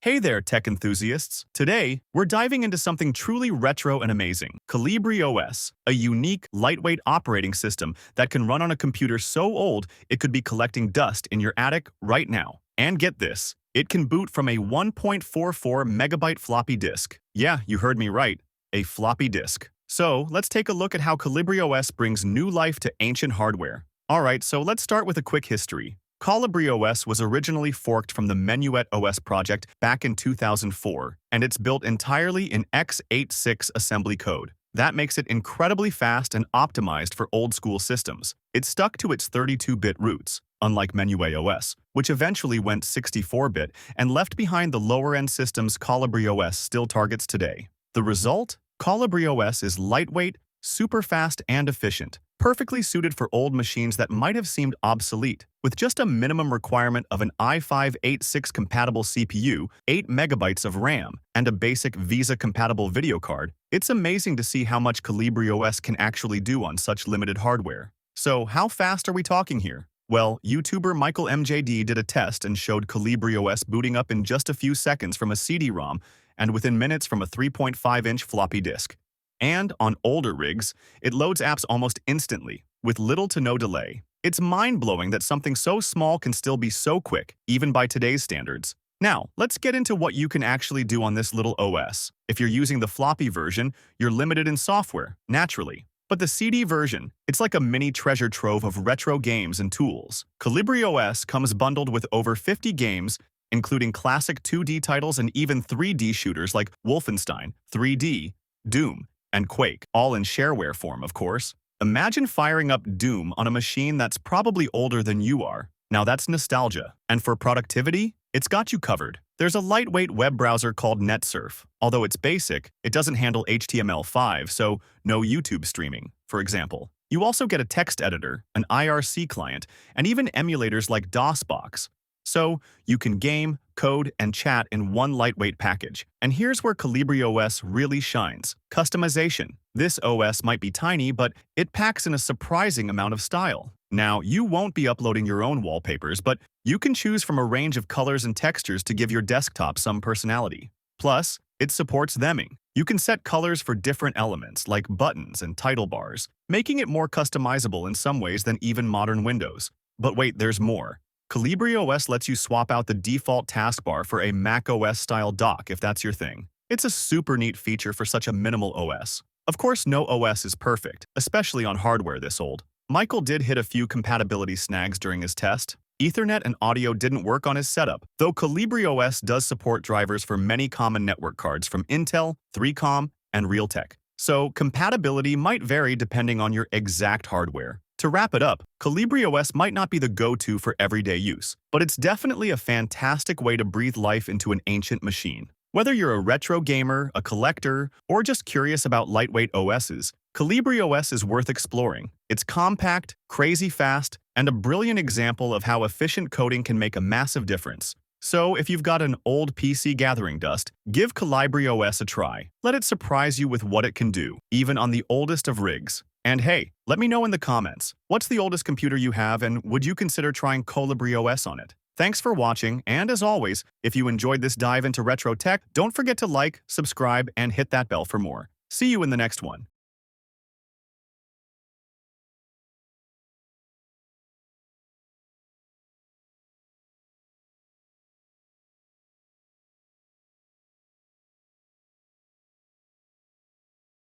Hey there, tech enthusiasts! Today, we're diving into something truly retro and amazing, KolibriOS, a unique, lightweight operating system that can run on a computer so old it could be collecting dust in your attic right now. And get this, it can boot from a 1.44 megabyte floppy disk. Yeah, you heard me right, a floppy disk. So, let's take a look at how KolibriOS brings new life to ancient hardware. Alright, so let's start with a quick history. KolibriOS was originally forked from the MenuetOS project back in 2004, and it's built entirely in x86 assembly code. That makes it incredibly fast and optimized for old-school systems. It stuck to its 32-bit roots, unlike MenuetOS, which eventually went 64-bit and left behind the lower-end systems KolibriOS still targets today. The result? KolibriOS is lightweight, super fast, and efficient, perfectly suited for old machines that might have seemed obsolete. With just a minimum requirement of an i5-86 compatible CPU, 8 megabytes of RAM, and a basic Visa-compatible video card, it's amazing to see how much KolibriOS can actually do on such limited hardware. So, how fast are we talking here? Well, YouTuber Michael MJD did a test and showed KolibriOS booting up in just a few seconds from a CD-ROM and within minutes from a 3.5-inch floppy disk. And on older rigs, it loads apps almost instantly, with little to no delay. It's mind-blowing that something so small can still be so quick, even by today's standards. Now, let's get into what you can actually do on this little OS. If you're using the floppy version, you're limited in software, naturally. But the CD version, it's like a mini treasure trove of retro games and tools. KolibriOS comes bundled with over 50 games, including classic 2D titles and even 3D shooters like Wolfenstein, 3D, DOOM, and Quake, all in shareware form, of course. Imagine firing up DOOM on a machine that's probably older than you are. Now that's nostalgia. And for productivity, it's got you covered. There's a lightweight web browser called NetSurf. Although it's basic, it doesn't handle HTML5, so no YouTube streaming, for example. You also get a text editor, an IRC client, and even emulators like DOSBox. So, you can game, code, and chat in one lightweight package. And here's where KolibriOS really shines: customization. This OS might be tiny, but it packs in a surprising amount of style. Now, you won't be uploading your own wallpapers, but you can choose from a range of colors and textures to give your desktop some personality. Plus, it supports theming. You can set colors for different elements, like buttons and title bars, making it more customizable in some ways than even modern Windows. But wait, there's more. KolibriOS lets you swap out the default taskbar for a macOS-style dock if that's your thing. It's a super neat feature for such a minimal OS. Of course, no OS is perfect, especially on hardware this old. Michael did hit a few compatibility snags during his test. Ethernet and audio didn't work on his setup, though KolibriOS does support drivers for many common network cards from Intel, 3Com, and Realtek. So, compatibility might vary depending on your exact hardware. To wrap it up, KolibriOS might not be the go-to for everyday use, but it's definitely a fantastic way to breathe life into an ancient machine. Whether you're a retro gamer, a collector, or just curious about lightweight OSes, KolibriOS is worth exploring. It's compact, crazy fast, and a brilliant example of how efficient coding can make a massive difference. So, if you've got an old PC gathering dust, give KolibriOS a try. Let it surprise you with what it can do, even on the oldest of rigs. And hey, let me know in the comments, what's the oldest computer you have and would you consider trying KolibriOS on it? Thanks for watching, and as always, if you enjoyed this dive into retro tech, don't forget to like, subscribe, and hit that bell for more. See you in the next one.